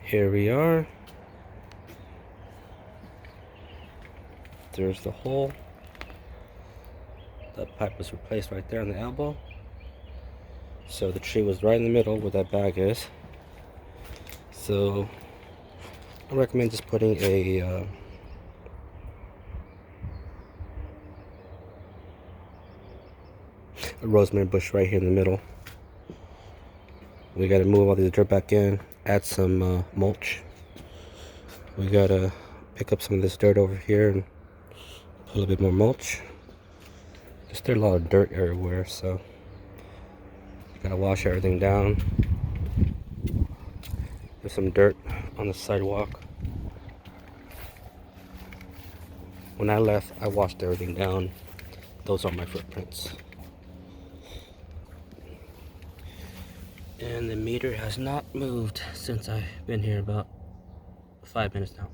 Here we are. There's the hole. That pipe was replaced right there on the elbow. So the tree was right in the middle where that bag is. So I recommend just putting a rosemary bush right here in the middle. We got to move all this dirt back in, add some mulch. We got to pick up some of this dirt over here and put a little bit more mulch. There's a lot of dirt everywhere, so got to wash everything down. There's some dirt on the sidewalk. When I left, I washed everything down. Those are my footprints. And the meter has not moved since I've been here about 5 minutes now.